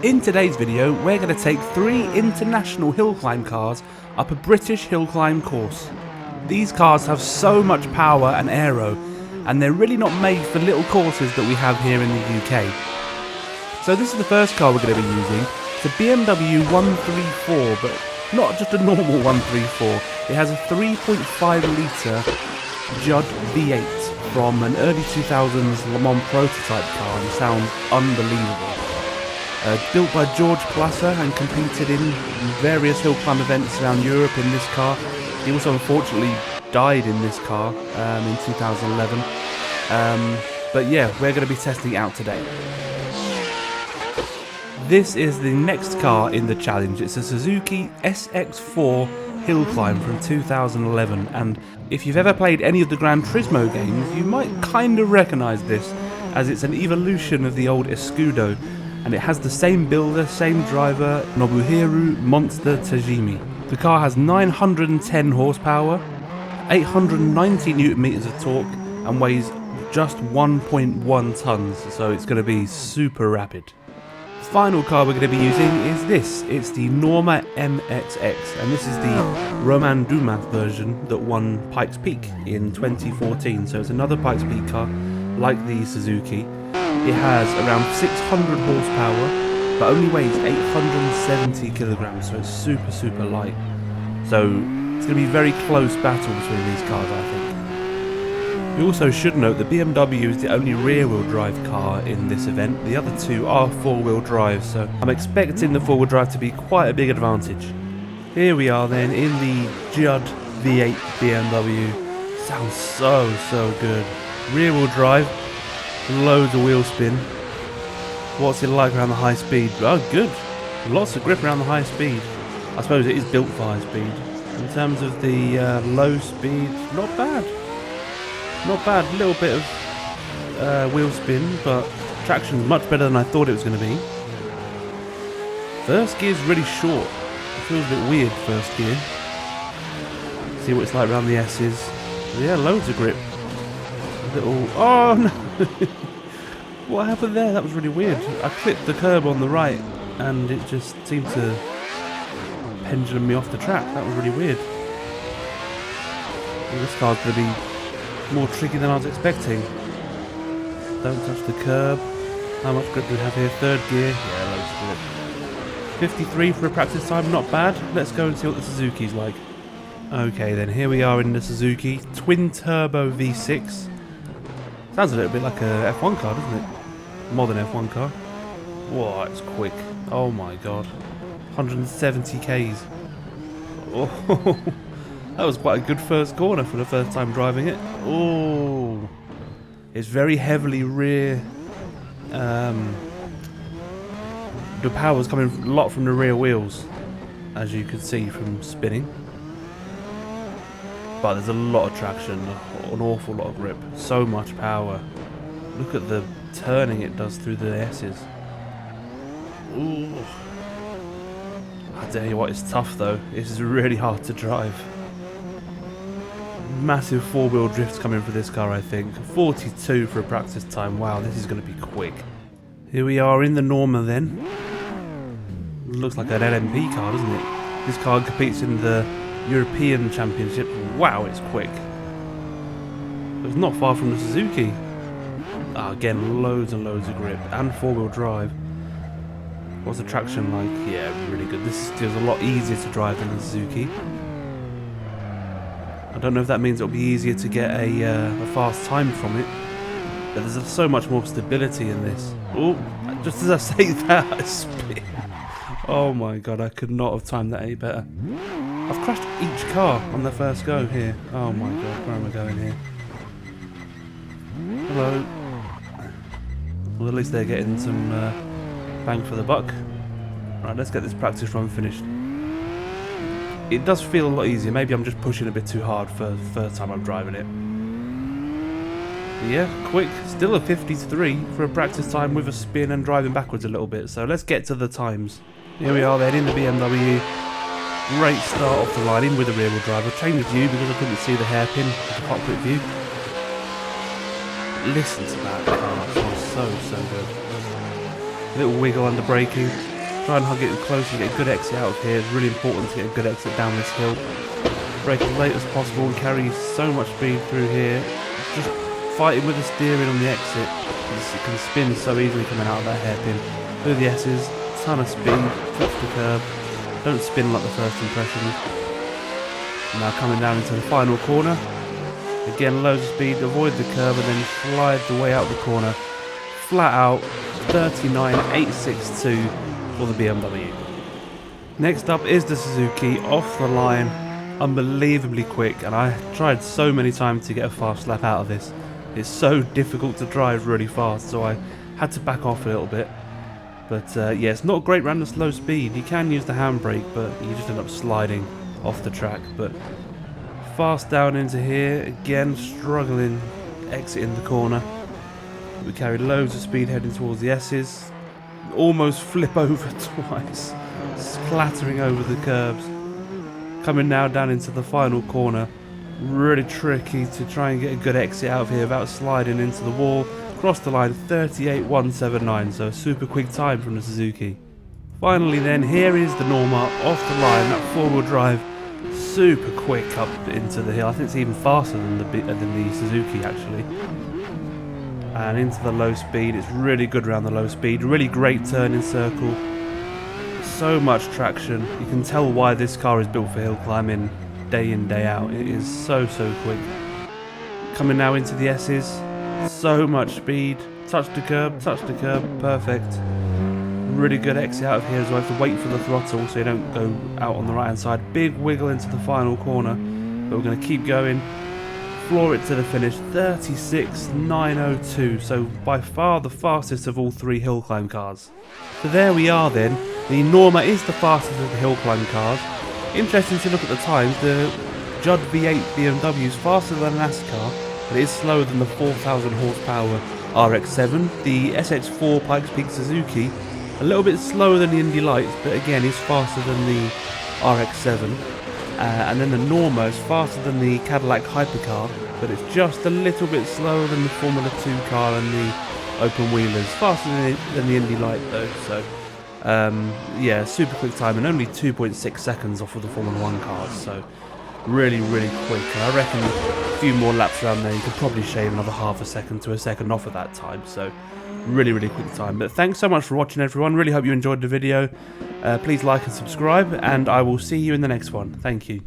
In today's video, we're going to take 3 international hill climb cars up a British hill climb course. These cars have so much power and aero, and they're really not made for little courses that we have here in the UK. So this is the first car we're going to be using. It's a BMW 134, but not just a normal 134. It has a 3.5 litre Judd V8 from an early 2000s Le Mans prototype car, and sounds unbelievable. Built by George Plasser and competed in various hill climb events around Europe in this car. He also unfortunately died in this car in 2011. But yeah, we're going to be testing it out today. This is the next car in the challenge. It's a Suzuki SX4 hill climb from 2011, and if you've ever played any of the Gran Turismo games, you might kind of recognise this, as it's an evolution of the old Escudo, and it has the same builder, same driver, Nobuhiro Monster Tajimi. The car has 910 horsepower, 890 newton meters of torque, and weighs just 1.1 tons, so it's going to be super rapid. The final car we're going to be using is this. It's the Norma MXX, and this is the Romain Dumas version that won Pikes Peak in 2014, so it's another Pikes Peak car, like the Suzuki. It has around 600 horsepower, but only weighs 870 kilograms, so it's super light. So it's going to be a very close battle between these cars, I think. We also should note that BMW is the only rear-wheel drive car in this event. The other two are four-wheel drive, so I'm expecting the four-wheel drive to be quite a big advantage. Here we are then in the Judd V8 BMW. Sounds so good. Rear-wheel drive. Loads of wheel spin. What's it like around the high speed? Oh, good. Lots of grip around the high speed. I suppose it is built for high speed. In terms of the low speed, not bad. Not bad. A little bit of wheel spin, but traction's much better than I thought it was going to be. First gear's really short. It feels a bit weird, first gear. See what it's like around the S's. Yeah, loads of grip. Little... Oh no! What happened there? That was really weird. I clipped the curb on the right and it just seemed to pendulum me off the track. That was really weird. Well, this car's going to be more tricky than I was expecting. Don't touch the curb. How much grip do we have here? Third gear. Yeah, loads of grip. 53 for a practice time. Not bad. Let's go and see what the Suzuki's like. Okay then, here we are in the Suzuki twin turbo V6. Sounds a little bit like a F1 car, doesn't it? Modern F1 car. Whoa, it's quick. Oh my god. 170 Ks. Oh, that was quite a good first corner for the first time driving it. Oh, it's very heavily rear. The power's coming a lot from the rear wheels, as you can see from spinning. But there's a lot of traction, an awful lot of grip, so much power. Look at the turning it does through the S's. Ooh. I tell you what, it's tough though. This is really hard to drive. Massive four-wheel drifts coming for this car, I think. 42 for a practice time. Wow, this is going to be quick. Here we are in the Norma then. Looks like an LMP car, doesn't it? This car competes in the European Championship. Wow, it's quick. It's not far from the Suzuki. Again, loads and loads of grip and four-wheel drive. What's the traction like? Yeah, really good. This feels a lot easier to drive than the Suzuki. I don't know if that means it'll be easier to get a fast time from it, but there's so much more stability in this. Oh, just as I say that, I spin. Oh my god, I could not have timed that any better. I've crashed each car on the first go here. Oh my god, where am I going here? Hello. Well, at least they're getting some bang for the buck. Right, let's get this practice run finished. It does feel a lot easier. Maybe I'm just pushing a bit too hard for the first time I'm driving it. But yeah, quick. Still a 53 for a practice time with a spin and driving backwards a little bit. So let's get to the times. Here we are then in the BMW. Great start off the line, in with the rear wheel drive. I changed the view because I couldn't see the hairpin with the cockpit view. Listen to that car, it sounds so good. A little wiggle under braking. Try and hug it close and get a good exit out of here. It's really important to get a good exit down this hill. Brake as late as possible and carry so much speed through here. Just fighting with the steering on the exit. It can spin so easily coming out of that hairpin. Through the S's, ton of speed, touch the curb. Don't spin like the first impression. Now coming down into the final corner. Again, loads of speed, avoid the curb and then slide the way out the corner. Flat out, 39.862 for the BMW. Next up is the Suzuki, off the line, unbelievably quick, and I tried so many times to get a fast lap out of this. It's so difficult to drive really fast, so I had to back off a little bit. But yeah, it's not great around the slow speed. You can use the handbrake, but you just end up sliding off the track. But fast down into here, again struggling exiting the corner. We carry loads of speed heading towards the S's. Almost flip over twice, clattering over the curbs. Coming now down into the final corner. Really tricky to try and get a good exit out of here without sliding into the wall. Cross the line, 38.179, so a super quick time from the Suzuki. Finally then, here is the Norma off the line, that four-wheel drive, super quick up into the hill. I think it's even faster than the Suzuki actually. And into the low speed, it's really good around the low speed, really great turning circle. So much traction, you can tell why this car is built for hill climbing day in, day out. It is so quick. Coming now into the S's, so much speed, touch the curb, perfect. Really good exit out of here as well. You have to wait for the throttle so you don't go out on the right hand side. Big wiggle into the final corner, but we're going to keep going. Floor it to the finish, 36.902, so by far the fastest of all three hill climb cars. So there we are then, the Norma is the fastest of the hill climb cars. Interesting to look at the times, the Judd V8 BMW is faster than an NASCAR, but it is slower than the 4,000 horsepower RX-7. The SX4 Pikes Peak Suzuki, a little bit slower than the Indy Lights, but again is faster than the RX-7. And then the Norma is faster than the Cadillac Hypercar, but it's just a little bit slower than the Formula 2 car and the open wheelers. Faster than the Indy Light though, so yeah, super quick time and only 2.6 seconds off of the Formula 1 cars, so really quick. And I reckon a few more laps around there you could probably shave another half a second to a second off of that time, so really quick time. But thanks so much for watching everyone, really hope you enjoyed the video. Please like and subscribe, and I will see you in the next one. Thank you.